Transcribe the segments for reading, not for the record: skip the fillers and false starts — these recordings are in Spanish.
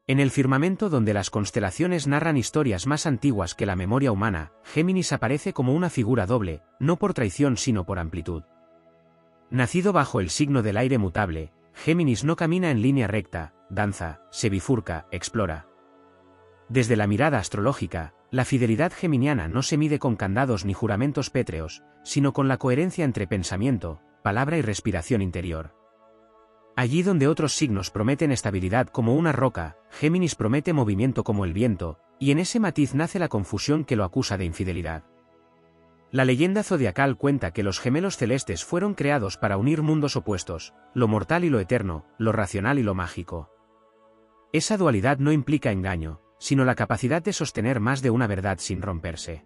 En el firmamento donde las constelaciones narran historias más antiguas que la memoria humana, Géminis aparece como una figura doble, no por traición sino por amplitud. Nacido bajo el signo del aire mutable, Géminis no camina en línea recta, danza, se bifurca, explora. Desde la mirada astrológica, la fidelidad geminiana no se mide con candados ni juramentos pétreos, sino con la coherencia entre pensamiento, palabra y respiración interior. Allí donde otros signos prometen estabilidad como una roca, Géminis promete movimiento como el viento, y en ese matiz nace la confusión que lo acusa de infidelidad. La leyenda zodiacal cuenta que los gemelos celestes fueron creados para unir mundos opuestos, lo mortal y lo eterno, lo racional y lo mágico. Esa dualidad no implica engaño, sino la capacidad de sostener más de una verdad sin romperse.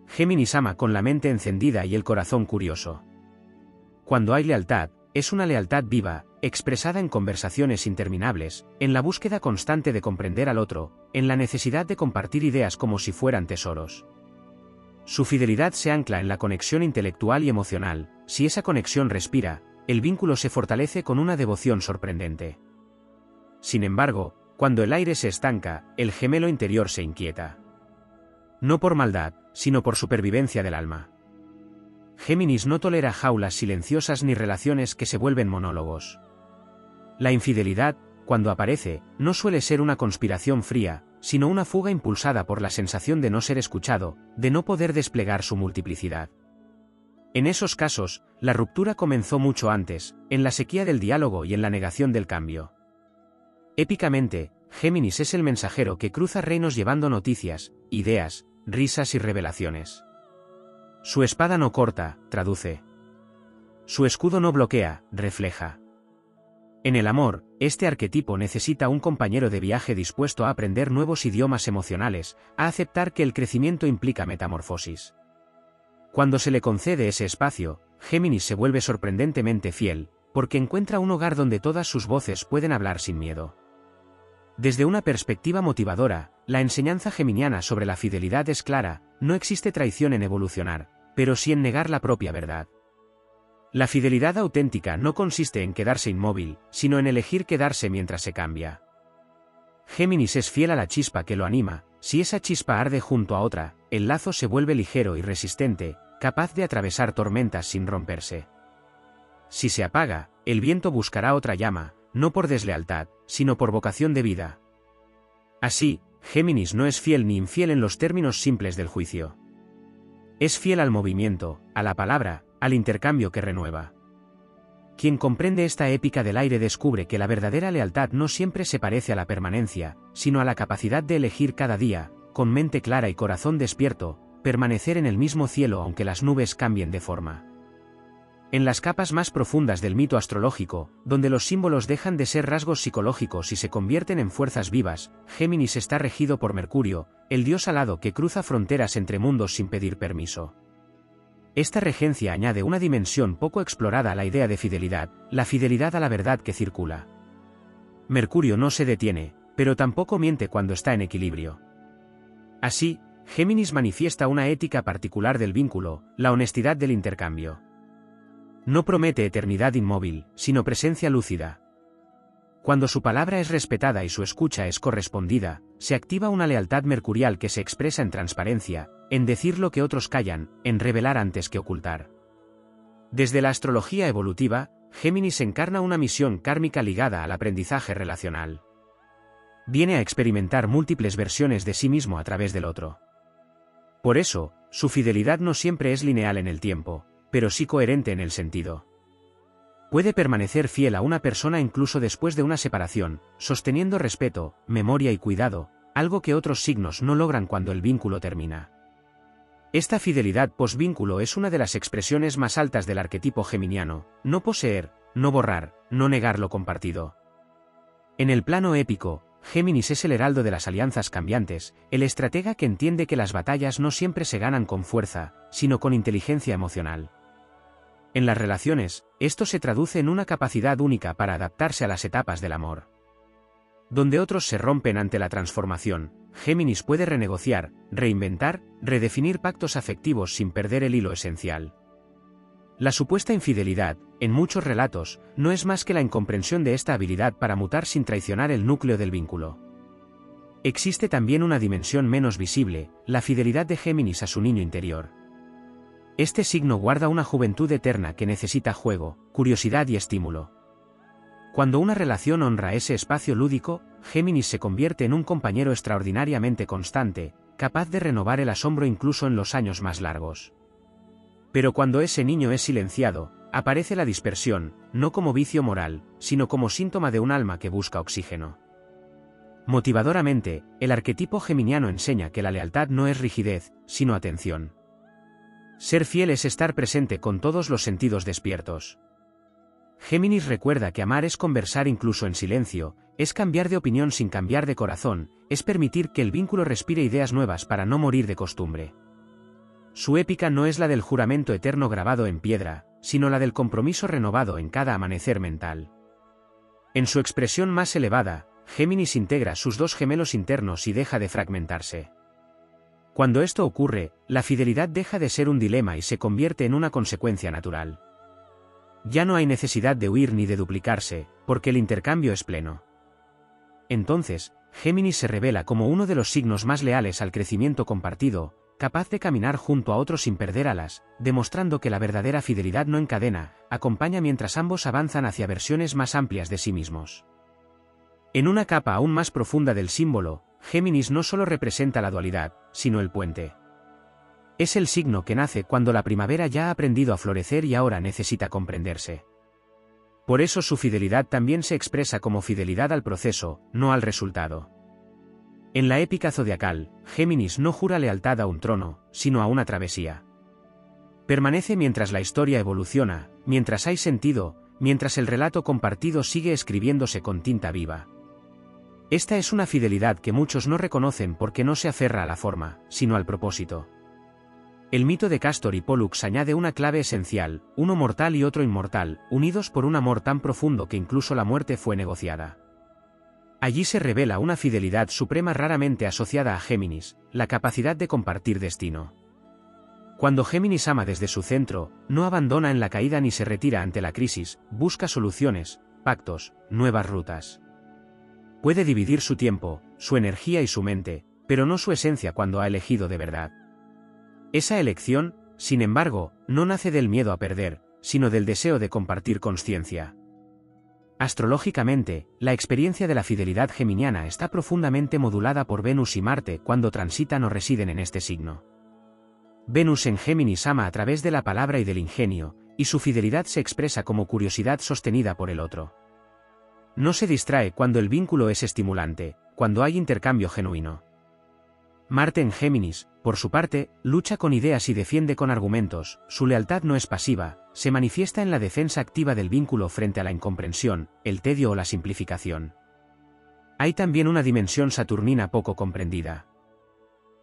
Géminis ama con la mente encendida y el corazón curioso. Cuando hay lealtad, es una lealtad viva, expresada en conversaciones interminables, en la búsqueda constante de comprender al otro, en la necesidad de compartir ideas como si fueran tesoros. Su fidelidad se ancla en la conexión intelectual y emocional. Si esa conexión respira, el vínculo se fortalece con una devoción sorprendente. Sin embargo, cuando el aire se estanca, el gemelo interior se inquieta. No por maldad, sino por supervivencia del alma. Géminis no tolera jaulas silenciosas ni relaciones que se vuelven monólogos. La infidelidad, cuando aparece, no suele ser una conspiración fría, sino una fuga impulsada por la sensación de no ser escuchado, de no poder desplegar su multiplicidad. En esos casos, la ruptura comenzó mucho antes, en la sequía del diálogo y en la negación del cambio. Épicamente, Géminis es el mensajero que cruza reinos llevando noticias, ideas, risas y revelaciones. Su espada no corta, traduce. Su escudo no bloquea, refleja. En el amor, este arquetipo necesita un compañero de viaje dispuesto a aprender nuevos idiomas emocionales, a aceptar que el crecimiento implica metamorfosis. Cuando se le concede ese espacio, Géminis se vuelve sorprendentemente fiel, porque encuentra un hogar donde todas sus voces pueden hablar sin miedo. Desde una perspectiva motivadora, la enseñanza geminiana sobre la fidelidad es clara: no existe traición en evolucionar, pero sí en negar la propia verdad. La fidelidad auténtica no consiste en quedarse inmóvil, sino en elegir quedarse mientras se cambia. Géminis es fiel a la chispa que lo anima. Si esa chispa arde junto a otra, el lazo se vuelve ligero y resistente, capaz de atravesar tormentas sin romperse. Si se apaga, el viento buscará otra llama, no por deslealtad, sino por vocación de vida. Así, Géminis no es fiel ni infiel en los términos simples del juicio. Es fiel al movimiento, a la palabra, al intercambio que renueva. Quien comprende esta épica del aire descubre que la verdadera lealtad no siempre se parece a la permanencia, sino a la capacidad de elegir cada día, con mente clara y corazón despierto, permanecer en el mismo cielo aunque las nubes cambien de forma. En las capas más profundas del mito astrológico, donde los símbolos dejan de ser rasgos psicológicos y se convierten en fuerzas vivas, Géminis está regido por Mercurio, el dios alado que cruza fronteras entre mundos sin pedir permiso. Esta regencia añade una dimensión poco explorada a la idea de fidelidad, la fidelidad a la verdad que circula. Mercurio no se detiene, pero tampoco miente cuando está en equilibrio. Así, Géminis manifiesta una ética particular del vínculo, la honestidad del intercambio. No promete eternidad inmóvil, sino presencia lúcida. Cuando su palabra es respetada y su escucha es correspondida, se activa una lealtad mercurial que se expresa en transparencia, en decir lo que otros callan, en revelar antes que ocultar. Desde la astrología evolutiva, Géminis encarna una misión kármica ligada al aprendizaje relacional. Viene a experimentar múltiples versiones de sí mismo a través del otro. Por eso, su fidelidad no siempre es lineal en el tiempo, pero sí coherente en el sentido. Puede permanecer fiel a una persona incluso después de una separación, sosteniendo respeto, memoria y cuidado, algo que otros signos no logran cuando el vínculo termina. Esta fidelidad posvínculo es una de las expresiones más altas del arquetipo geminiano: no poseer, no borrar, no negar lo compartido. En el plano épico, Géminis es el heraldo de las alianzas cambiantes, el estratega que entiende que las batallas no siempre se ganan con fuerza, sino con inteligencia emocional. En las relaciones, esto se traduce en una capacidad única para adaptarse a las etapas del amor. Donde otros se rompen ante la transformación, Géminis puede renegociar, reinventar, redefinir pactos afectivos sin perder el hilo esencial. La supuesta infidelidad, en muchos relatos, no es más que la incomprensión de esta habilidad para mutar sin traicionar el núcleo del vínculo. Existe también una dimensión menos visible, la fidelidad de Géminis a su niño interior. Este signo guarda una juventud eterna que necesita juego, curiosidad y estímulo. Cuando una relación honra ese espacio lúdico, Géminis se convierte en un compañero extraordinariamente constante, capaz de renovar el asombro incluso en los años más largos. Pero cuando ese niño es silenciado, aparece la dispersión, no como vicio moral, sino como síntoma de un alma que busca oxígeno. Motivadoramente, el arquetipo geminiano enseña que la lealtad no es rigidez, sino atención. Ser fiel es estar presente con todos los sentidos despiertos. Géminis recuerda que amar es conversar incluso en silencio, es cambiar de opinión sin cambiar de corazón, es permitir que el vínculo respire ideas nuevas para no morir de costumbre. Su épica no es la del juramento eterno grabado en piedra, sino la del compromiso renovado en cada amanecer mental. En su expresión más elevada, Géminis integra sus dos gemelos internos y deja de fragmentarse. Cuando esto ocurre, la fidelidad deja de ser un dilema y se convierte en una consecuencia natural. Ya no hay necesidad de huir ni de duplicarse, porque el intercambio es pleno. Entonces, Géminis se revela como uno de los signos más leales al crecimiento compartido, capaz de caminar junto a otros sin perder alas, demostrando que la verdadera fidelidad no encadena, acompaña mientras ambos avanzan hacia versiones más amplias de sí mismos. En una capa aún más profunda del símbolo, Géminis no solo representa la dualidad, sino el puente. Es el signo que nace cuando la primavera ya ha aprendido a florecer y ahora necesita comprenderse. Por eso su fidelidad también se expresa como fidelidad al proceso, no al resultado. En la épica zodiacal, Géminis no jura lealtad a un trono, sino a una travesía. Permanece mientras la historia evoluciona, mientras hay sentido, mientras el relato compartido sigue escribiéndose con tinta viva. Esta es una fidelidad que muchos no reconocen porque no se aferra a la forma, sino al propósito. El mito de Castor y Pólux añade una clave esencial, uno mortal y otro inmortal, unidos por un amor tan profundo que incluso la muerte fue negociada. Allí se revela una fidelidad suprema raramente asociada a Géminis, la capacidad de compartir destino. Cuando Géminis ama desde su centro, no abandona en la caída ni se retira ante la crisis, busca soluciones, pactos, nuevas rutas. Puede dividir su tiempo, su energía y su mente, pero no su esencia cuando ha elegido de verdad. Esa elección, sin embargo, no nace del miedo a perder, sino del deseo de compartir consciencia. Astrológicamente, la experiencia de la fidelidad geminiana está profundamente modulada por Venus y Marte cuando transitan o residen en este signo. Venus en Géminis ama a través de la palabra y del ingenio, y su fidelidad se expresa como curiosidad sostenida por el otro. No se distrae cuando el vínculo es estimulante, cuando hay intercambio genuino. Marte en Géminis, por su parte, lucha con ideas y defiende con argumentos, su lealtad no es pasiva, se manifiesta en la defensa activa del vínculo frente a la incomprensión, el tedio o la simplificación. Hay también una dimensión saturnina poco comprendida.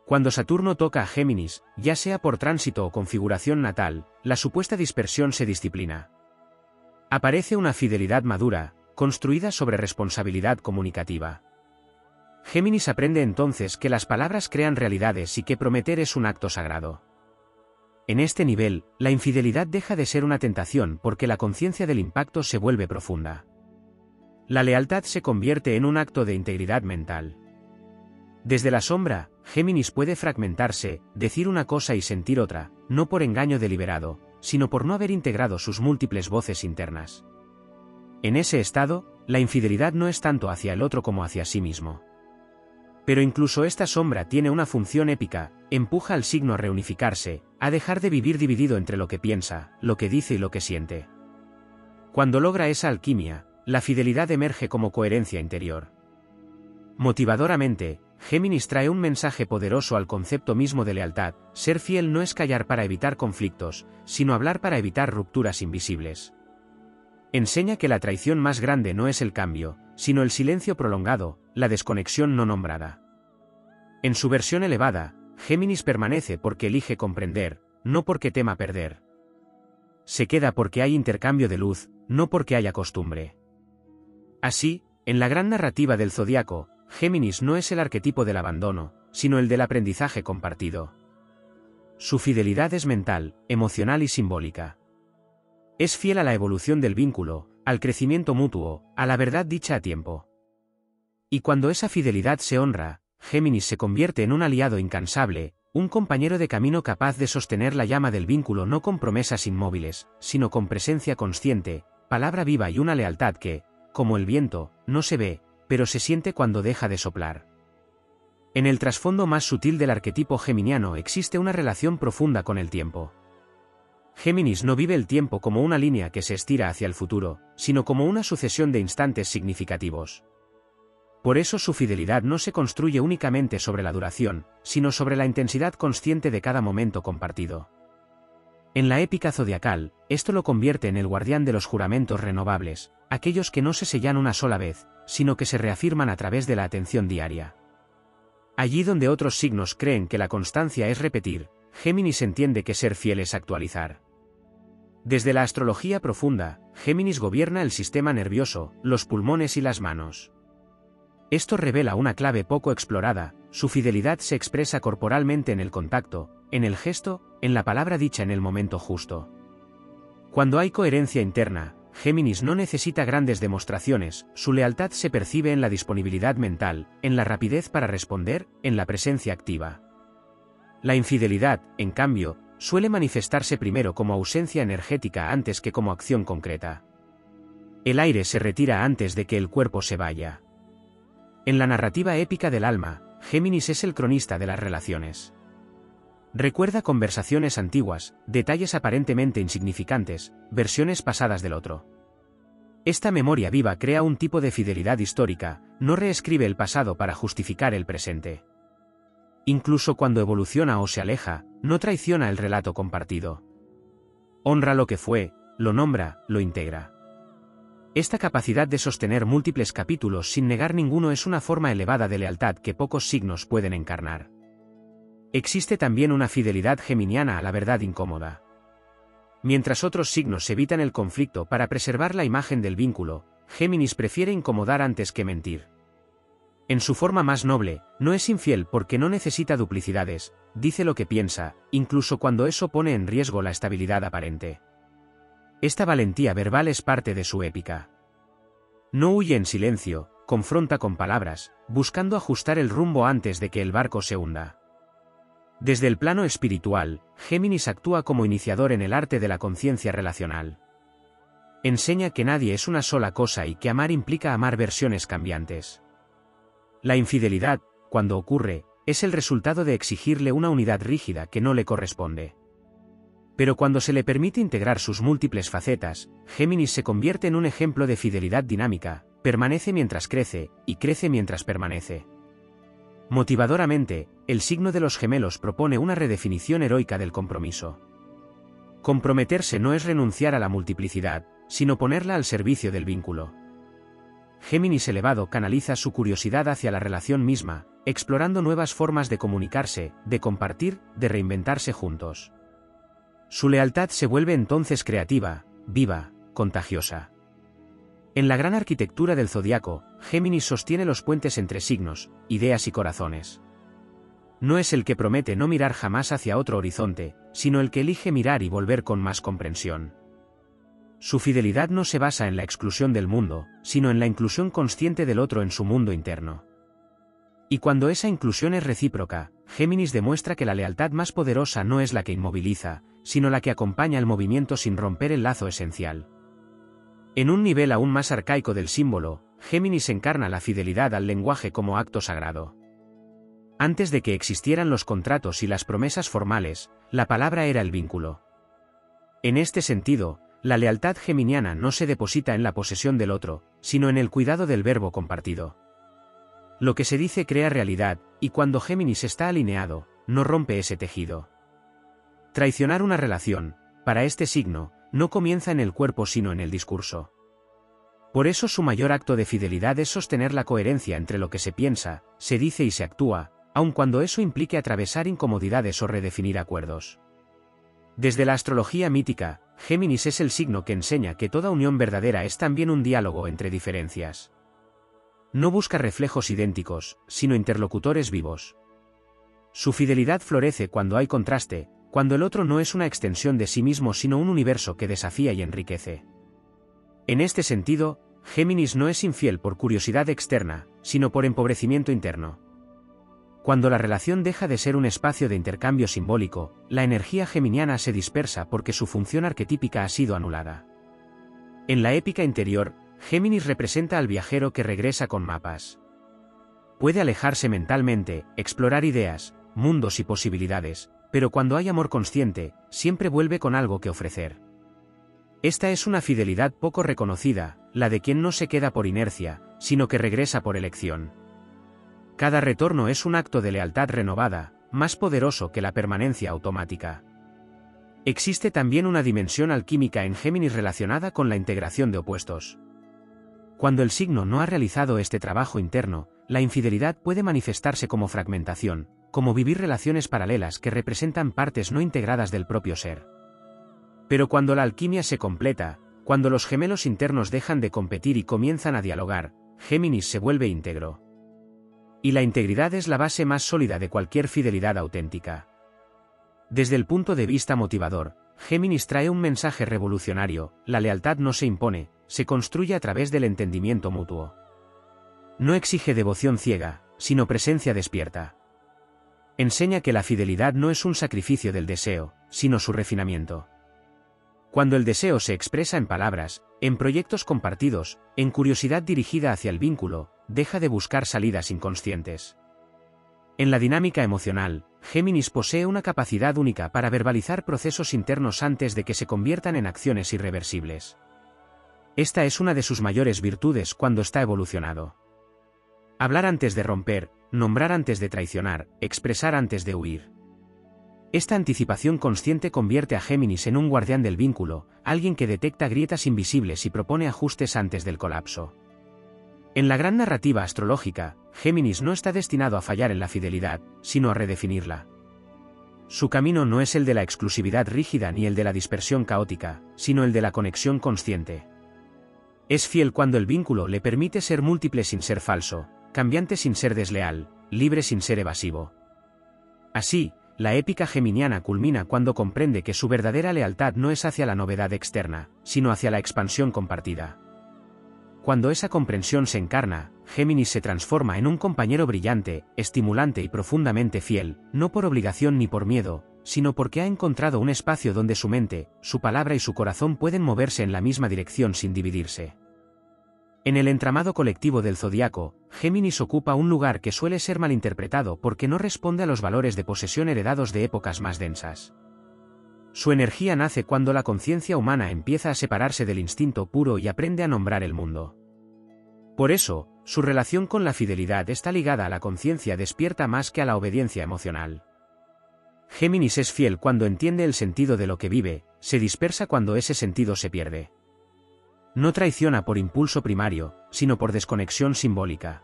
Cuando Saturno toca a Géminis, ya sea por tránsito o configuración natal, la supuesta dispersión se disciplina. Aparece una fidelidad madura, construida sobre responsabilidad comunicativa. Géminis aprende entonces que las palabras crean realidades y que prometer es un acto sagrado. En este nivel, la infidelidad deja de ser una tentación porque la conciencia del impacto se vuelve profunda. La lealtad se convierte en un acto de integridad mental. Desde la sombra, Géminis puede fragmentarse, decir una cosa y sentir otra, no por engaño deliberado, sino por no haber integrado sus múltiples voces internas. En ese estado, la infidelidad no es tanto hacia el otro como hacia sí mismo. Pero incluso esta sombra tiene una función épica, empuja al signo a reunificarse, a dejar de vivir dividido entre lo que piensa, lo que dice y lo que siente. Cuando logra esa alquimia, la fidelidad emerge como coherencia interior. Motivadoramente, Géminis trae un mensaje poderoso al concepto mismo de lealtad: ser fiel no es callar para evitar conflictos, sino hablar para evitar rupturas invisibles. Enseña que la traición más grande no es el cambio, sino el silencio prolongado, la desconexión no nombrada. En su versión elevada, Géminis permanece porque elige comprender, no porque tema perder. Se queda porque hay intercambio de luz, no porque haya costumbre. Así, en la gran narrativa del zodiaco, Géminis no es el arquetipo del abandono, sino el del aprendizaje compartido. Su fidelidad es mental, emocional y simbólica. Es fiel a la evolución del vínculo, al crecimiento mutuo, a la verdad dicha a tiempo. Y cuando esa fidelidad se honra, Géminis se convierte en un aliado incansable, un compañero de camino capaz de sostener la llama del vínculo no con promesas inmóviles, sino con presencia consciente, palabra viva y una lealtad que, como el viento, no se ve, pero se siente cuando deja de soplar. En el trasfondo más sutil del arquetipo geminiano existe una relación profunda con el tiempo. Géminis no vive el tiempo como una línea que se estira hacia el futuro, sino como una sucesión de instantes significativos. Por eso su fidelidad no se construye únicamente sobre la duración, sino sobre la intensidad consciente de cada momento compartido. En la épica zodiacal, esto lo convierte en el guardián de los juramentos renovables, aquellos que no se sellan una sola vez, sino que se reafirman a través de la atención diaria. Allí donde otros signos creen que la constancia es repetir, Géminis entiende que ser fiel es actualizar. Desde la astrología profunda, Géminis gobierna el sistema nervioso, los pulmones y las manos. Esto revela una clave poco explorada: su fidelidad se expresa corporalmente en el contacto, en el gesto, en la palabra dicha en el momento justo. Cuando hay coherencia interna, Géminis no necesita grandes demostraciones, su lealtad se percibe en la disponibilidad mental, en la rapidez para responder, en la presencia activa. La infidelidad, en cambio, suele manifestarse primero como ausencia energética antes que como acción concreta. El aire se retira antes de que el cuerpo se vaya. En la narrativa épica del alma, Géminis es el cronista de las relaciones. Recuerda conversaciones antiguas, detalles aparentemente insignificantes, versiones pasadas del otro. Esta memoria viva crea un tipo de fidelidad histórica, no reescribe el pasado para justificar el presente. Incluso cuando evoluciona o se aleja, no traiciona el relato compartido. Honra lo que fue, lo nombra, lo integra. Esta capacidad de sostener múltiples capítulos sin negar ninguno es una forma elevada de lealtad que pocos signos pueden encarnar. Existe también una fidelidad geminiana a la verdad incómoda. Mientras otros signos evitan el conflicto para preservar la imagen del vínculo, Géminis prefiere incomodar antes que mentir. En su forma más noble, no es infiel porque no necesita duplicidades, dice lo que piensa, incluso cuando eso pone en riesgo la estabilidad aparente. Esta valentía verbal es parte de su épica. No huye en silencio, confronta con palabras, buscando ajustar el rumbo antes de que el barco se hunda. Desde el plano espiritual, Géminis actúa como iniciador en el arte de la conciencia relacional. Enseña que nadie es una sola cosa y que amar implica amar versiones cambiantes. La infidelidad, cuando ocurre, es el resultado de exigirle una unidad rígida que no le corresponde. Pero cuando se le permite integrar sus múltiples facetas, Géminis se convierte en un ejemplo de fidelidad dinámica, permanece mientras crece, y crece mientras permanece. Motivadoramente, el signo de los gemelos propone una redefinición heroica del compromiso. Comprometerse no es renunciar a la multiplicidad, sino ponerla al servicio del vínculo. Géminis elevado canaliza su curiosidad hacia la relación misma, explorando nuevas formas de comunicarse, de compartir, de reinventarse juntos. Su lealtad se vuelve entonces creativa, viva, contagiosa. En la gran arquitectura del zodiaco, Géminis sostiene los puentes entre signos, ideas y corazones. No es el que promete no mirar jamás hacia otro horizonte, sino el que elige mirar y volver con más comprensión. Su fidelidad no se basa en la exclusión del mundo, sino en la inclusión consciente del otro en su mundo interno. Y cuando esa inclusión es recíproca, Géminis demuestra que la lealtad más poderosa no es la que inmoviliza, sino la que acompaña el movimiento sin romper el lazo esencial. En un nivel aún más arcaico del símbolo, Géminis encarna la fidelidad al lenguaje como acto sagrado. Antes de que existieran los contratos y las promesas formales, la palabra era el vínculo. En este sentido, la lealtad geminiana no se deposita en la posesión del otro, sino en el cuidado del verbo compartido. Lo que se dice crea realidad, y cuando Géminis está alineado, no rompe ese tejido. Traicionar una relación, para este signo, no comienza en el cuerpo sino en el discurso. Por eso su mayor acto de fidelidad es sostener la coherencia entre lo que se piensa, se dice y se actúa, aun cuando eso implique atravesar incomodidades o redefinir acuerdos. Desde la astrología mítica, Géminis es el signo que enseña que toda unión verdadera es también un diálogo entre diferencias. No busca reflejos idénticos, sino interlocutores vivos. Su fidelidad florece cuando hay contraste, cuando el otro no es una extensión de sí mismo sino un universo que desafía y enriquece. En este sentido, Géminis no es infiel por curiosidad externa, sino por empobrecimiento interno. Cuando la relación deja de ser un espacio de intercambio simbólico, la energía geminiana se dispersa porque su función arquetípica ha sido anulada. En la épica interior, Géminis representa al viajero que regresa con mapas. Puede alejarse mentalmente, explorar ideas, mundos y posibilidades, pero cuando hay amor consciente, siempre vuelve con algo que ofrecer. Esta es una fidelidad poco reconocida, la de quien no se queda por inercia, sino que regresa por elección. Cada retorno es un acto de lealtad renovada, más poderoso que la permanencia automática. Existe también una dimensión alquímica en Géminis relacionada con la integración de opuestos. Cuando el signo no ha realizado este trabajo interno, la infidelidad puede manifestarse como fragmentación, como vivir relaciones paralelas que representan partes no integradas del propio ser. Pero cuando la alquimia se completa, cuando los gemelos internos dejan de competir y comienzan a dialogar, Géminis se vuelve íntegro. Y la integridad es la base más sólida de cualquier fidelidad auténtica. Desde el punto de vista motivador, Géminis trae un mensaje revolucionario: la lealtad no se impone, se construye a través del entendimiento mutuo. No exige devoción ciega, sino presencia despierta. Enseña que la fidelidad no es un sacrificio del deseo, sino su refinamiento. Cuando el deseo se expresa en palabras, en proyectos compartidos, en curiosidad dirigida hacia el vínculo, deja de buscar salidas inconscientes. En la dinámica emocional, Géminis posee una capacidad única para verbalizar procesos internos antes de que se conviertan en acciones irreversibles. Esta es una de sus mayores virtudes cuando está evolucionado. Hablar antes de romper, nombrar antes de traicionar, expresar antes de huir. Esta anticipación consciente convierte a Géminis en un guardián del vínculo, alguien que detecta grietas invisibles y propone ajustes antes del colapso. En la gran narrativa astrológica, Géminis no está destinado a fallar en la fidelidad, sino a redefinirla. Su camino no es el de la exclusividad rígida ni el de la dispersión caótica, sino el de la conexión consciente. Es fiel cuando el vínculo le permite ser múltiple sin ser falso, cambiante sin ser desleal, libre sin ser evasivo. Así, la épica geminiana culmina cuando comprende que su verdadera lealtad no es hacia la novedad externa, sino hacia la expansión compartida. Cuando esa comprensión se encarna, Géminis se transforma en un compañero brillante, estimulante y profundamente fiel, no por obligación ni por miedo, sino porque ha encontrado un espacio donde su mente, su palabra y su corazón pueden moverse en la misma dirección sin dividirse. En el entramado colectivo del zodiaco, Géminis ocupa un lugar que suele ser malinterpretado porque no responde a los valores de posesión heredados de épocas más densas. Su energía nace cuando la conciencia humana empieza a separarse del instinto puro y aprende a nombrar el mundo. Por eso, su relación con la fidelidad está ligada a la conciencia despierta más que a la obediencia emocional. Géminis es fiel cuando entiende el sentido de lo que vive, se dispersa cuando ese sentido se pierde. No traiciona por impulso primario, sino por desconexión simbólica.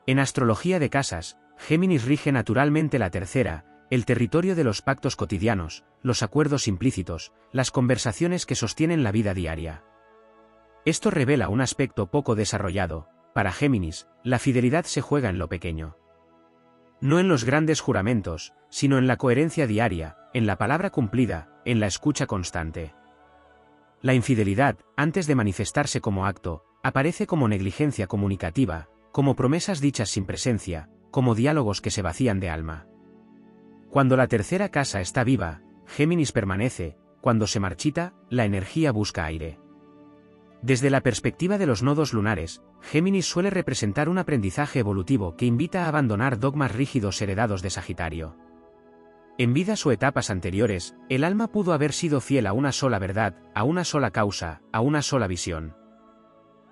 En astrología de casas, Géminis rige naturalmente la tercera, el territorio de los pactos cotidianos, los acuerdos implícitos, las conversaciones que sostienen la vida diaria. Esto revela un aspecto poco desarrollado: para Géminis, la fidelidad se juega en lo pequeño. No en los grandes juramentos, sino en la coherencia diaria, en la palabra cumplida, en la escucha constante. La infidelidad, antes de manifestarse como acto, aparece como negligencia comunicativa, como promesas dichas sin presencia, como diálogos que se vacían de alma. Cuando la tercera casa está viva, Géminis permanece; cuando se marchita, la energía busca aire. Desde la perspectiva de los nodos lunares, Géminis suele representar un aprendizaje evolutivo que invita a abandonar dogmas rígidos heredados de Sagitario. En vidas o etapas anteriores, el alma pudo haber sido fiel a una sola verdad, a una sola causa, a una sola visión.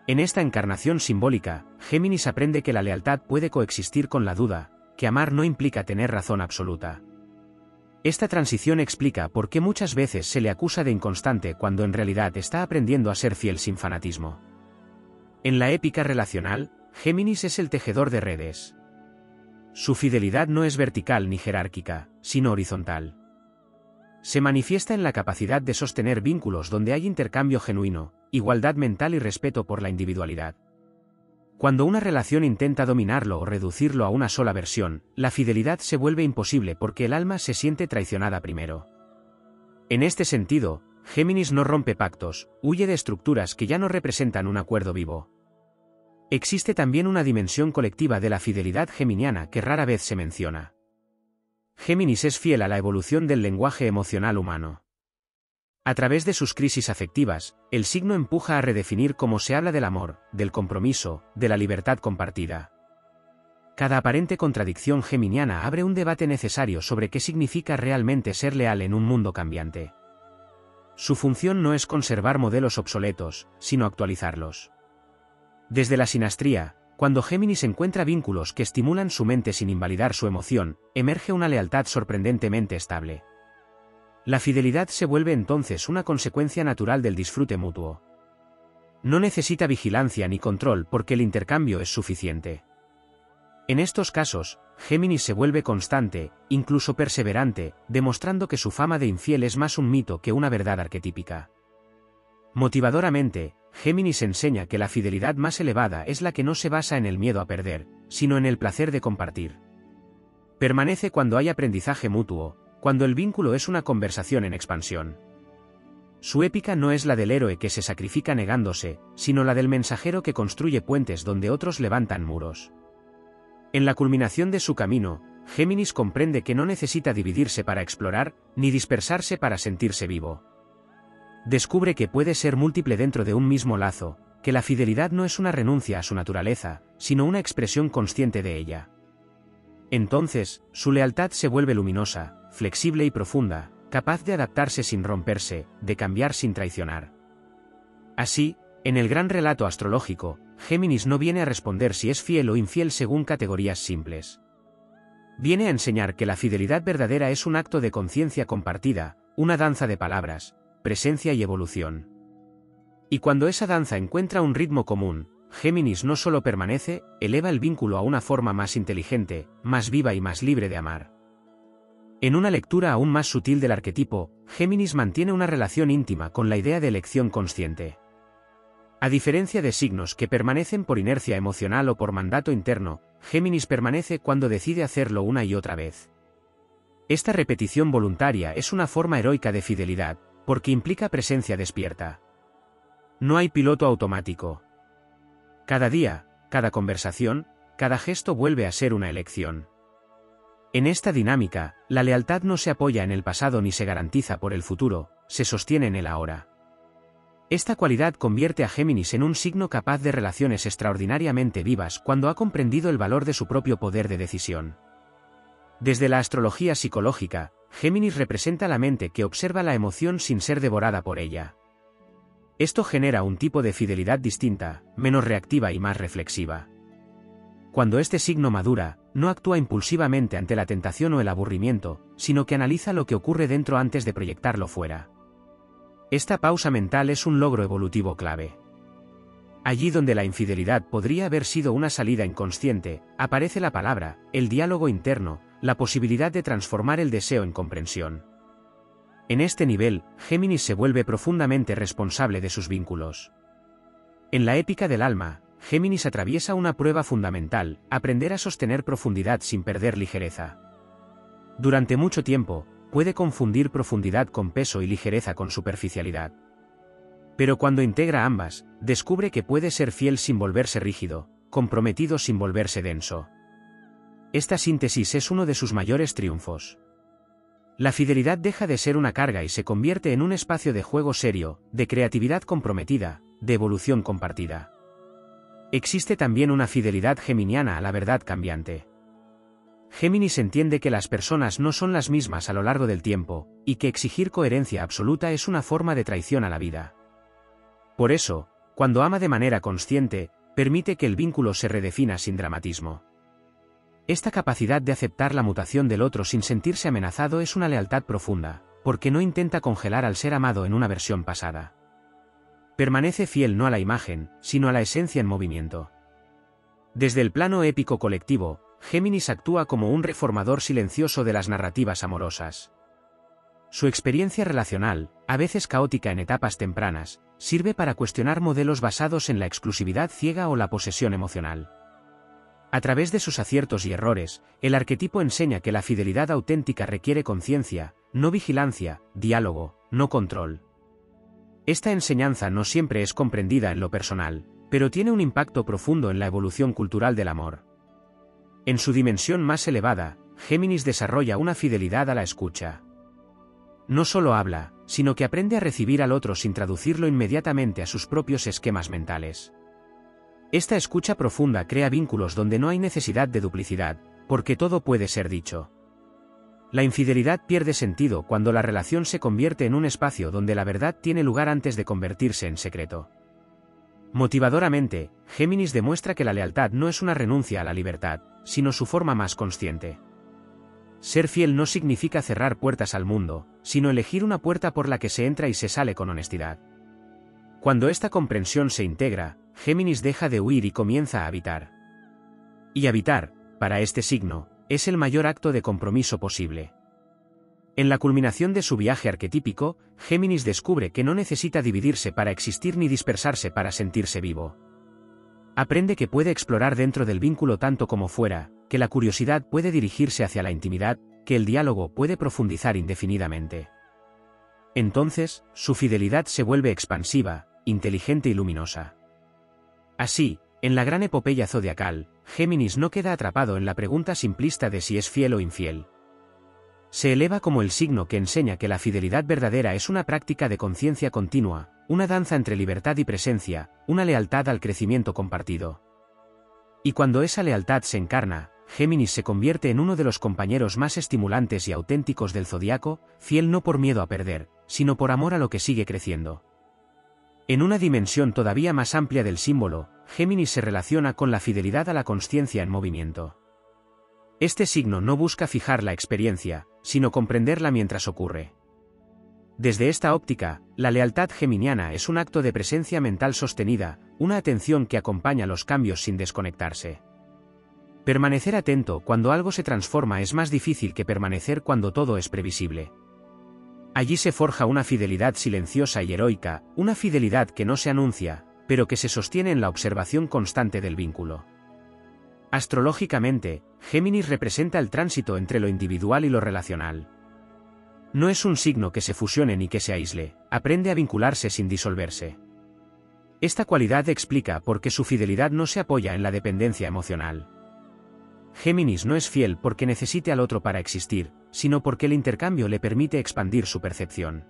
En esta encarnación simbólica, Géminis aprende que la lealtad puede coexistir con la duda, que amar no implica tener razón absoluta. Esta transición explica por qué muchas veces se le acusa de inconstante cuando en realidad está aprendiendo a ser fiel sin fanatismo. En la épica relacional, Géminis es el tejedor de redes. Su fidelidad no es vertical ni jerárquica, sino horizontal. Se manifiesta en la capacidad de sostener vínculos donde hay intercambio genuino, igualdad mental y respeto por la individualidad. Cuando una relación intenta dominarlo o reducirlo a una sola versión, la fidelidad se vuelve imposible porque el alma se siente traicionada primero. En este sentido, Géminis no rompe pactos, huye de estructuras que ya no representan un acuerdo vivo. Existe también una dimensión colectiva de la fidelidad geminiana que rara vez se menciona. Géminis es fiel a la evolución del lenguaje emocional humano. A través de sus crisis afectivas, el signo empuja a redefinir cómo se habla del amor, del compromiso, de la libertad compartida. Cada aparente contradicción geminiana abre un debate necesario sobre qué significa realmente ser leal en un mundo cambiante. Su función no es conservar modelos obsoletos, sino actualizarlos. Desde la sinastría, cuando Géminis encuentra vínculos que estimulan su mente sin invalidar su emoción, emerge una lealtad sorprendentemente estable. La fidelidad se vuelve entonces una consecuencia natural del disfrute mutuo. No necesita vigilancia ni control porque el intercambio es suficiente. En estos casos, Géminis se vuelve constante, incluso perseverante, demostrando que su fama de infiel es más un mito que una verdad arquetípica. Motivadoramente, Géminis enseña que la fidelidad más elevada es la que no se basa en el miedo a perder, sino en el placer de compartir. Permanece cuando hay aprendizaje mutuo, cuando el vínculo es una conversación en expansión. Su épica no es la del héroe que se sacrifica negándose, sino la del mensajero que construye puentes donde otros levantan muros. En la culminación de su camino, Géminis comprende que no necesita dividirse para explorar, ni dispersarse para sentirse vivo. Descubre que puede ser múltiple dentro de un mismo lazo, que la fidelidad no es una renuncia a su naturaleza, sino una expresión consciente de ella. Entonces, su lealtad se vuelve luminosa, flexible y profunda, capaz de adaptarse sin romperse, de cambiar sin traicionar. Así, en el gran relato astrológico, Géminis no viene a responder si es fiel o infiel según categorías simples. Viene a enseñar que la fidelidad verdadera es un acto de conciencia compartida, una danza de palabras, presencia y evolución. Y cuando esa danza encuentra un ritmo común, Géminis no solo permanece, eleva el vínculo a una forma más inteligente, más viva y más libre de amar. En una lectura aún más sutil del arquetipo, Géminis mantiene una relación íntima con la idea de elección consciente. A diferencia de signos que permanecen por inercia emocional o por mandato interno, Géminis permanece cuando decide hacerlo una y otra vez. Esta repetición voluntaria es una forma heroica de fidelidad, porque implica presencia despierta. No hay piloto automático. Cada día, cada conversación, cada gesto vuelve a ser una elección. En esta dinámica, la lealtad no se apoya en el pasado ni se garantiza por el futuro, se sostiene en el ahora. Esta cualidad convierte a Géminis en un signo capaz de relaciones extraordinariamente vivas cuando ha comprendido el valor de su propio poder de decisión. Desde la astrología psicológica, Géminis representa la mente que observa la emoción sin ser devorada por ella. Esto genera un tipo de fidelidad distinta, menos reactiva y más reflexiva. Cuando este signo madura, no actúa impulsivamente ante la tentación o el aburrimiento, sino que analiza lo que ocurre dentro antes de proyectarlo fuera. Esta pausa mental es un logro evolutivo clave. Allí donde la infidelidad podría haber sido una salida inconsciente, aparece la palabra, el diálogo interno, la posibilidad de transformar el deseo en comprensión. En este nivel, Géminis se vuelve profundamente responsable de sus vínculos. En la épica del alma, Géminis atraviesa una prueba fundamental, aprender a sostener profundidad sin perder ligereza. Durante mucho tiempo, puede confundir profundidad con peso y ligereza con superficialidad. Pero cuando integra ambas, descubre que puede ser fiel sin volverse rígido, comprometido sin volverse denso. Esta síntesis es uno de sus mayores triunfos. La fidelidad deja de ser una carga y se convierte en un espacio de juego serio, de creatividad comprometida, de evolución compartida. Existe también una fidelidad geminiana a la verdad cambiante. Géminis entiende que las personas no son las mismas a lo largo del tiempo, y que exigir coherencia absoluta es una forma de traición a la vida. Por eso, cuando ama de manera consciente, permite que el vínculo se redefina sin dramatismo. Esta capacidad de aceptar la mutación del otro sin sentirse amenazado es una lealtad profunda, porque no intenta congelar al ser amado en una versión pasada. Permanece fiel no a la imagen, sino a la esencia en movimiento. Desde el plano épico colectivo, Géminis actúa como un reformador silencioso de las narrativas amorosas. Su experiencia relacional, a veces caótica en etapas tempranas, sirve para cuestionar modelos basados en la exclusividad ciega o la posesión emocional. A través de sus aciertos y errores, el arquetipo enseña que la fidelidad auténtica requiere conciencia, no vigilancia, diálogo, no control. Esta enseñanza no siempre es comprendida en lo personal, pero tiene un impacto profundo en la evolución cultural del amor. En su dimensión más elevada, Géminis desarrolla una fidelidad a la escucha. No solo habla, sino que aprende a recibir al otro sin traducirlo inmediatamente a sus propios esquemas mentales. Esta escucha profunda crea vínculos donde no hay necesidad de duplicidad, porque todo puede ser dicho. La infidelidad pierde sentido cuando la relación se convierte en un espacio donde la verdad tiene lugar antes de convertirse en secreto. Motivadoramente, Géminis demuestra que la lealtad no es una renuncia a la libertad, sino su forma más consciente. Ser fiel no significa cerrar puertas al mundo, sino elegir una puerta por la que se entra y se sale con honestidad. Cuando esta comprensión se integra, Géminis deja de huir y comienza a habitar. Y habitar, para este signo, es el mayor acto de compromiso posible. En la culminación de su viaje arquetípico, Géminis descubre que no necesita dividirse para existir ni dispersarse para sentirse vivo. Aprende que puede explorar dentro del vínculo tanto como fuera, que la curiosidad puede dirigirse hacia la intimidad, que el diálogo puede profundizar indefinidamente. Entonces, su fidelidad se vuelve expansiva, inteligente y luminosa. Así, en la gran epopeya zodiacal, Géminis no queda atrapado en la pregunta simplista de si es fiel o infiel. Se eleva como el signo que enseña que la fidelidad verdadera es una práctica de conciencia continua, una danza entre libertad y presencia, una lealtad al crecimiento compartido. Y cuando esa lealtad se encarna, Géminis se convierte en uno de los compañeros más estimulantes y auténticos del zodiaco, fiel no por miedo a perder, sino por amor a lo que sigue creciendo. En una dimensión todavía más amplia del símbolo, Géminis se relaciona con la fidelidad a la consciencia en movimiento. Este signo no busca fijar la experiencia, sino comprenderla mientras ocurre. Desde esta óptica, la lealtad geminiana es un acto de presencia mental sostenida, una atención que acompaña los cambios sin desconectarse. Permanecer atento cuando algo se transforma es más difícil que permanecer cuando todo es previsible. Allí se forja una fidelidad silenciosa y heroica, una fidelidad que no se anuncia, pero que se sostiene en la observación constante del vínculo. Astrológicamente, Géminis representa el tránsito entre lo individual y lo relacional. No es un signo que se fusione ni que se aísle, aprende a vincularse sin disolverse. Esta cualidad explica por qué su fidelidad no se apoya en la dependencia emocional. Géminis no es fiel porque necesite al otro para existir, sino porque el intercambio le permite expandir su percepción.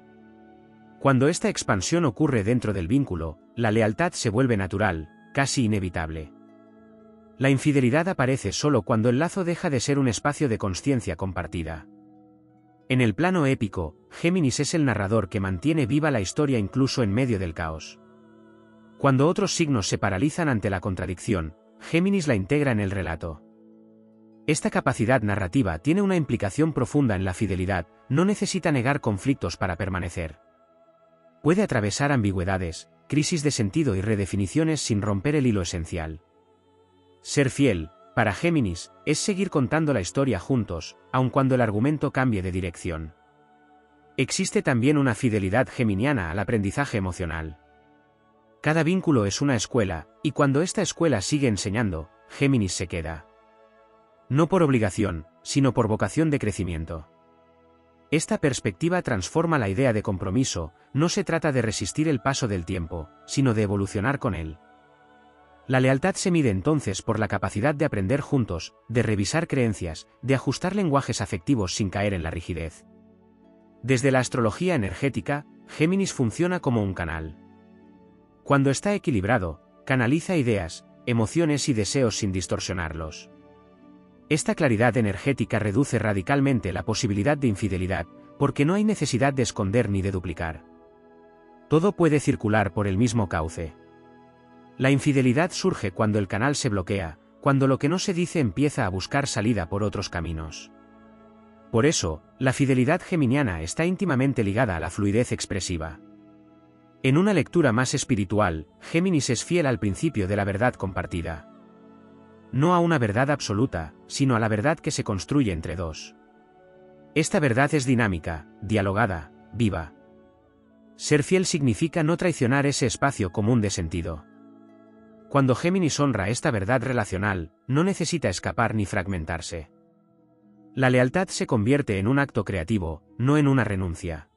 Cuando esta expansión ocurre dentro del vínculo, la lealtad se vuelve natural, casi inevitable. La infidelidad aparece solo cuando el lazo deja de ser un espacio de consciencia compartida. En el plano épico, Géminis es el narrador que mantiene viva la historia incluso en medio del caos. Cuando otros signos se paralizan ante la contradicción, Géminis la integra en el relato. Esta capacidad narrativa tiene una implicación profunda en la fidelidad, no necesita negar conflictos para permanecer. Puede atravesar ambigüedades, crisis de sentido y redefiniciones sin romper el hilo esencial. Ser fiel, para Géminis, es seguir contando la historia juntos, aun cuando el argumento cambie de dirección. Existe también una fidelidad geminiana al aprendizaje emocional. Cada vínculo es una escuela, y cuando esta escuela sigue enseñando, Géminis se queda. No por obligación, sino por vocación de crecimiento. Esta perspectiva transforma la idea de compromiso, no se trata de resistir el paso del tiempo, sino de evolucionar con él. La lealtad se mide entonces por la capacidad de aprender juntos, de revisar creencias, de ajustar lenguajes afectivos sin caer en la rigidez. Desde la astrología energética, Géminis funciona como un canal. Cuando está equilibrado, canaliza ideas, emociones y deseos sin distorsionarlos. Esta claridad energética reduce radicalmente la posibilidad de infidelidad, porque no hay necesidad de esconder ni de duplicar. Todo puede circular por el mismo cauce. La infidelidad surge cuando el canal se bloquea, cuando lo que no se dice empieza a buscar salida por otros caminos. Por eso, la fidelidad geminiana está íntimamente ligada a la fluidez expresiva. En una lectura más espiritual, Géminis es fiel al principio de la verdad compartida. No a una verdad absoluta, sino a la verdad que se construye entre dos. Esta verdad es dinámica, dialogada, viva. Ser fiel significa no traicionar ese espacio común de sentido. Cuando Géminis honra esta verdad relacional, no necesita escapar ni fragmentarse. La lealtad se convierte en un acto creativo, no en una renuncia.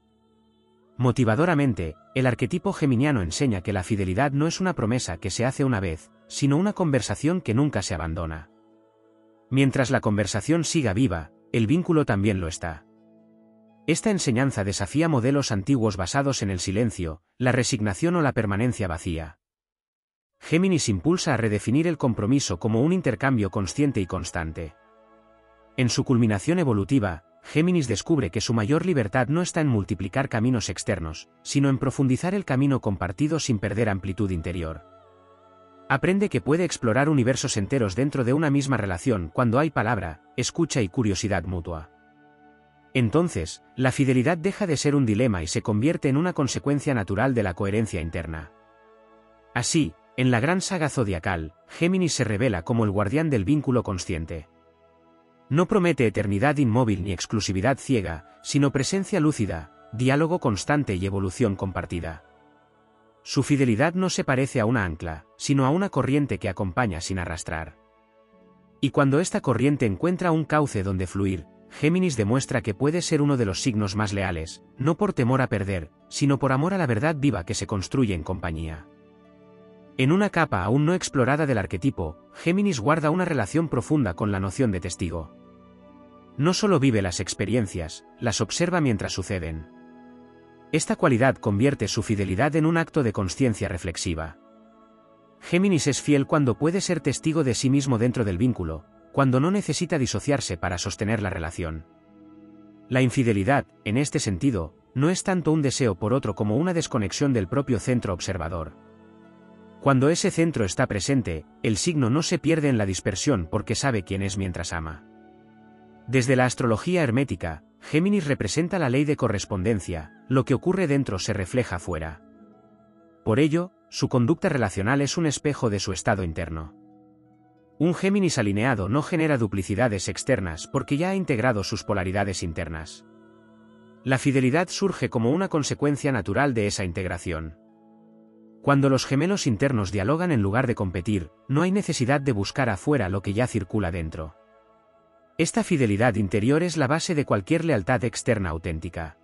Motivadoramente, el arquetipo geminiano enseña que la fidelidad no es una promesa que se hace una vez, sino una conversación que nunca se abandona. Mientras la conversación siga viva, el vínculo también lo está. Esta enseñanza desafía modelos antiguos basados en el silencio, la resignación o la permanencia vacía. Géminis impulsa a redefinir el compromiso como un intercambio consciente y constante. En su culminación evolutiva, Géminis descubre que su mayor libertad no está en multiplicar caminos externos, sino en profundizar el camino compartido sin perder amplitud interior. Aprende que puede explorar universos enteros dentro de una misma relación cuando hay palabra, escucha y curiosidad mutua. Entonces, la fidelidad deja de ser un dilema y se convierte en una consecuencia natural de la coherencia interna. Así, en la gran saga zodiacal, Géminis se revela como el guardián del vínculo consciente. No promete eternidad inmóvil ni exclusividad ciega, sino presencia lúcida, diálogo constante y evolución compartida. Su fidelidad no se parece a una ancla, sino a una corriente que acompaña sin arrastrar. Y cuando esta corriente encuentra un cauce donde fluir, Géminis demuestra que puede ser uno de los signos más leales, no por temor a perder, sino por amor a la verdad viva que se construye en compañía. En una capa aún no explorada del arquetipo, Géminis guarda una relación profunda con la noción de testigo. No solo vive las experiencias, las observa mientras suceden. Esta cualidad convierte su fidelidad en un acto de conciencia reflexiva. Géminis es fiel cuando puede ser testigo de sí mismo dentro del vínculo, cuando no necesita disociarse para sostener la relación. La infidelidad, en este sentido, no es tanto un deseo por otro como una desconexión del propio centro observador. Cuando ese centro está presente, el signo no se pierde en la dispersión porque sabe quién es mientras ama. Desde la astrología hermética, Géminis representa la ley de correspondencia, lo que ocurre dentro se refleja fuera. Por ello, su conducta relacional es un espejo de su estado interno. Un Géminis alineado no genera duplicidades externas porque ya ha integrado sus polaridades internas. La fidelidad surge como una consecuencia natural de esa integración. Cuando los gemelos internos dialogan en lugar de competir, no hay necesidad de buscar afuera lo que ya circula dentro. Esta fidelidad interior es la base de cualquier lealtad externa auténtica.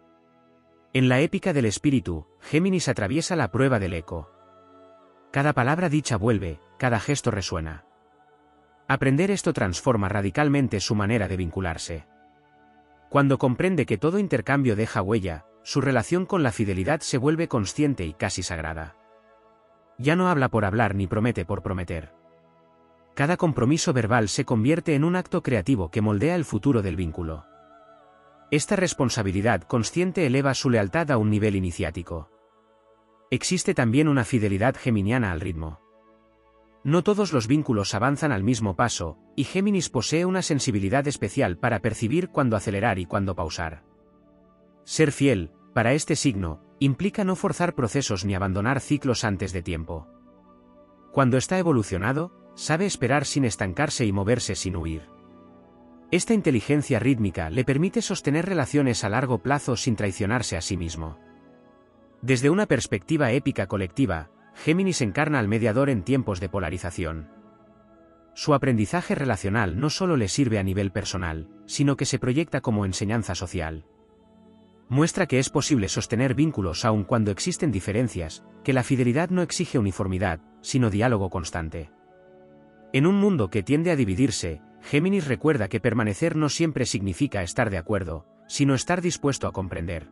En la épica del espíritu, Géminis atraviesa la prueba del eco. Cada palabra dicha vuelve, cada gesto resuena. Aprender esto transforma radicalmente su manera de vincularse. Cuando comprende que todo intercambio deja huella, su relación con la fidelidad se vuelve consciente y casi sagrada. Ya no habla por hablar ni promete por prometer. Cada compromiso verbal se convierte en un acto creativo que moldea el futuro del vínculo. Esta responsabilidad consciente eleva su lealtad a un nivel iniciático. Existe también una fidelidad geminiana al ritmo. No todos los vínculos avanzan al mismo paso, y Géminis posee una sensibilidad especial para percibir cuándo acelerar y cuándo pausar. Ser fiel, para este signo, implica no forzar procesos ni abandonar ciclos antes de tiempo. Cuando está evolucionado, sabe esperar sin estancarse y moverse sin huir. Esta inteligencia rítmica le permite sostener relaciones a largo plazo sin traicionarse a sí mismo. Desde una perspectiva épica colectiva, Géminis encarna al mediador en tiempos de polarización. Su aprendizaje relacional no solo le sirve a nivel personal, sino que se proyecta como enseñanza social. Muestra que es posible sostener vínculos aun cuando existen diferencias, que la fidelidad no exige uniformidad, sino diálogo constante. En un mundo que tiende a dividirse, Géminis recuerda que permanecer no siempre significa estar de acuerdo, sino estar dispuesto a comprender.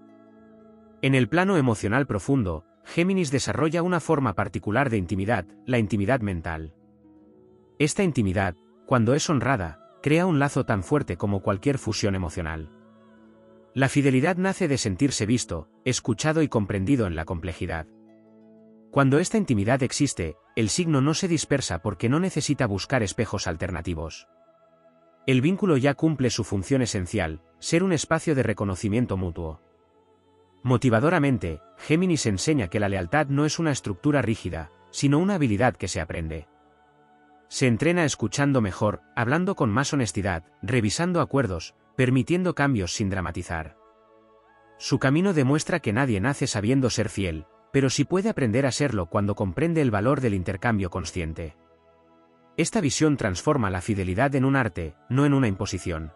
En el plano emocional profundo, Géminis desarrolla una forma particular de intimidad, la intimidad mental. Esta intimidad, cuando es honrada, crea un lazo tan fuerte como cualquier fusión emocional. La fidelidad nace de sentirse visto, escuchado y comprendido en la complejidad. Cuando esta intimidad existe, el signo no se dispersa porque no necesita buscar espejos alternativos. El vínculo ya cumple su función esencial, ser un espacio de reconocimiento mutuo. Motivadoramente, Géminis enseña que la lealtad no es una estructura rígida, sino una habilidad que se aprende. Se entrena escuchando mejor, hablando con más honestidad, revisando acuerdos, permitiendo cambios sin dramatizar. Su camino demuestra que nadie nace sabiendo ser fiel, pero sí puede aprender a serlo cuando comprende el valor del intercambio consciente. Esta visión transforma la fidelidad en un arte, no en una imposición.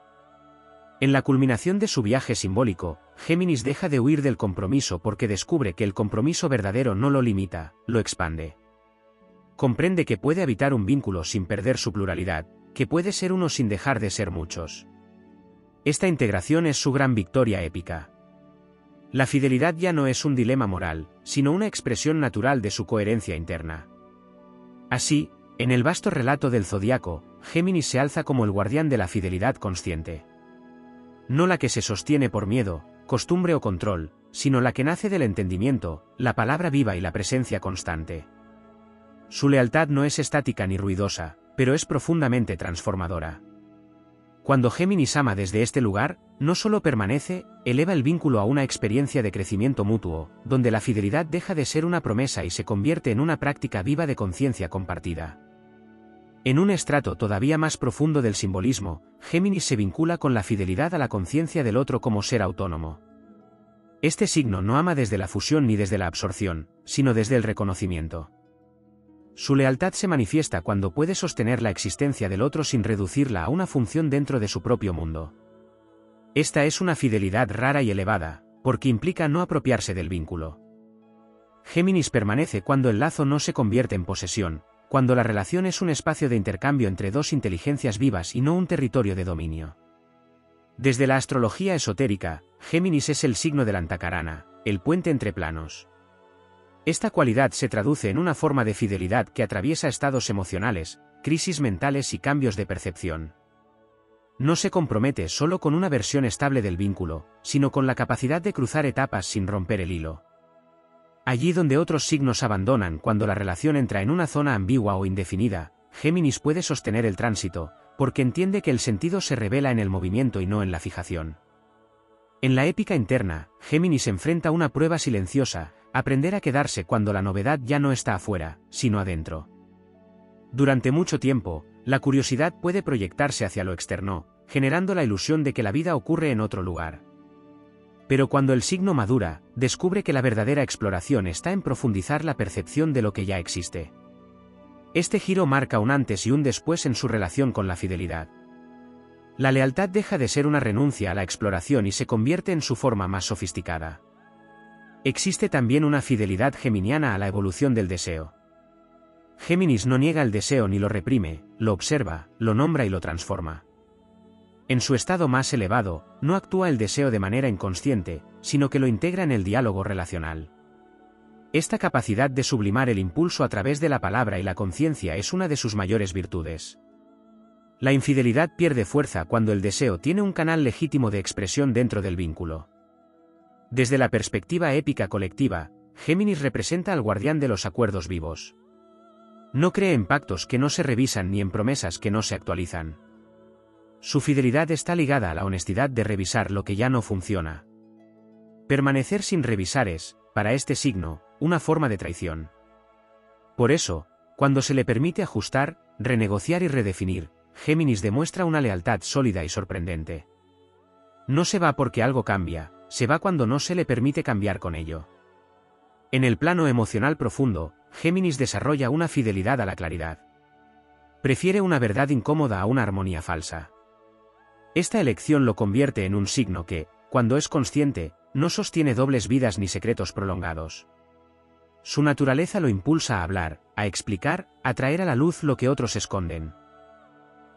En la culminación de su viaje simbólico, Géminis deja de huir del compromiso porque descubre que el compromiso verdadero no lo limita, lo expande. Comprende que puede habitar un vínculo sin perder su pluralidad, que puede ser uno sin dejar de ser muchos. Esta integración es su gran victoria épica. La fidelidad ya no es un dilema moral, sino una expresión natural de su coherencia interna. Así, en el vasto relato del zodiaco, Géminis se alza como el guardián de la fidelidad consciente. No la que se sostiene por miedo, costumbre o control, sino la que nace del entendimiento, la palabra viva y la presencia constante. Su lealtad no es estática ni ruidosa, pero es profundamente transformadora. Cuando Géminis ama desde este lugar, no solo permanece, eleva el vínculo a una experiencia de crecimiento mutuo, donde la fidelidad deja de ser una promesa y se convierte en una práctica viva de conciencia compartida. En un estrato todavía más profundo del simbolismo, Géminis se vincula con la fidelidad a la conciencia del otro como ser autónomo. Este signo no ama desde la fusión ni desde la absorción, sino desde el reconocimiento. Su lealtad se manifiesta cuando puede sostener la existencia del otro sin reducirla a una función dentro de su propio mundo. Esta es una fidelidad rara y elevada, porque implica no apropiarse del vínculo. Géminis permanece cuando el lazo no se convierte en posesión, cuando la relación es un espacio de intercambio entre dos inteligencias vivas y no un territorio de dominio. Desde la astrología esotérica, Géminis es el signo del Antakarana, el puente entre planos. Esta cualidad se traduce en una forma de fidelidad que atraviesa estados emocionales, crisis mentales y cambios de percepción. No se compromete solo con una versión estable del vínculo, sino con la capacidad de cruzar etapas sin romper el hilo. Allí donde otros signos abandonan cuando la relación entra en una zona ambigua o indefinida, Géminis puede sostener el tránsito, porque entiende que el sentido se revela en el movimiento y no en la fijación. En la épica interna, Géminis enfrenta una prueba silenciosa: aprender a quedarse cuando la novedad ya no está afuera, sino adentro. Durante mucho tiempo, la curiosidad puede proyectarse hacia lo externo, generando la ilusión de que la vida ocurre en otro lugar. Pero cuando el signo madura, descubre que la verdadera exploración está en profundizar la percepción de lo que ya existe. Este giro marca un antes y un después en su relación con la fidelidad. La lealtad deja de ser una renuncia a la exploración y se convierte en su forma más sofisticada. Existe también una fidelidad geminiana a la evolución del deseo. Géminis no niega el deseo ni lo reprime, lo observa, lo nombra y lo transforma. En su estado más elevado, no actúa el deseo de manera inconsciente, sino que lo integra en el diálogo relacional. Esta capacidad de sublimar el impulso a través de la palabra y la conciencia es una de sus mayores virtudes. La infidelidad pierde fuerza cuando el deseo tiene un canal legítimo de expresión dentro del vínculo. Desde la perspectiva épica colectiva, Géminis representa al guardián de los acuerdos vivos. No cree en pactos que no se revisan ni en promesas que no se actualizan. Su fidelidad está ligada a la honestidad de revisar lo que ya no funciona. Permanecer sin revisar es, para este signo, una forma de traición. Por eso, cuando se le permite ajustar, renegociar y redefinir, Géminis demuestra una lealtad sólida y sorprendente. No se va porque algo cambia, se va cuando no se le permite cambiar con ello. En el plano emocional profundo, Géminis desarrolla una fidelidad a la claridad. Prefiere una verdad incómoda a una armonía falsa. Esta elección lo convierte en un signo que, cuando es consciente, no sostiene dobles vidas ni secretos prolongados. Su naturaleza lo impulsa a hablar, a explicar, a traer a la luz lo que otros esconden.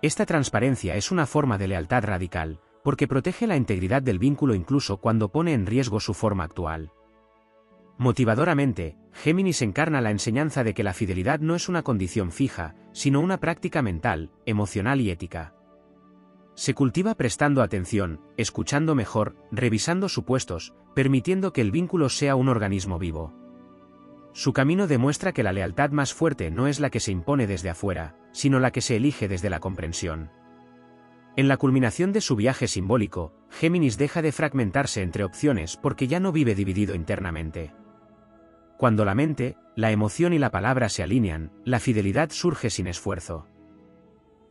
Esta transparencia es una forma de lealtad radical, porque protege la integridad del vínculo incluso cuando pone en riesgo su forma actual. Motivadoramente, Géminis encarna la enseñanza de que la fidelidad no es una condición fija, sino una práctica mental, emocional y ética. Se cultiva prestando atención, escuchando mejor, revisando supuestos, permitiendo que el vínculo sea un organismo vivo. Su camino demuestra que la lealtad más fuerte no es la que se impone desde afuera, sino la que se elige desde la comprensión. En la culminación de su viaje simbólico, Géminis deja de fragmentarse entre opciones porque ya no vive dividido internamente. Cuando la mente, la emoción y la palabra se alinean, la fidelidad surge sin esfuerzo.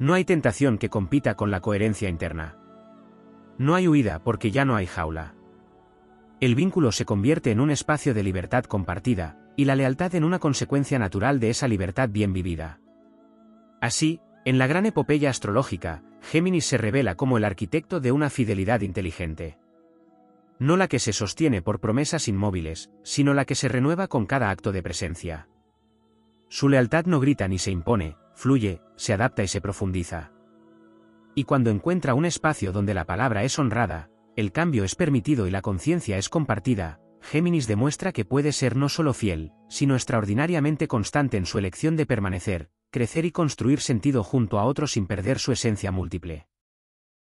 No hay tentación que compita con la coherencia interna. No hay huida porque ya no hay jaula. El vínculo se convierte en un espacio de libertad compartida, y la lealtad en una consecuencia natural de esa libertad bien vivida. Así, en la gran epopeya astrológica, Géminis se revela como el arquitecto de una fidelidad inteligente. No la que se sostiene por promesas inmóviles, sino la que se renueva con cada acto de presencia. Su lealtad no grita ni se impone, fluye, se adapta y se profundiza. Y cuando encuentra un espacio donde la palabra es honrada, el cambio es permitido y la conciencia es compartida, Géminis demuestra que puede ser no solo fiel, sino extraordinariamente constante en su elección de permanecer, crecer y construir sentido junto a otros sin perder su esencia múltiple.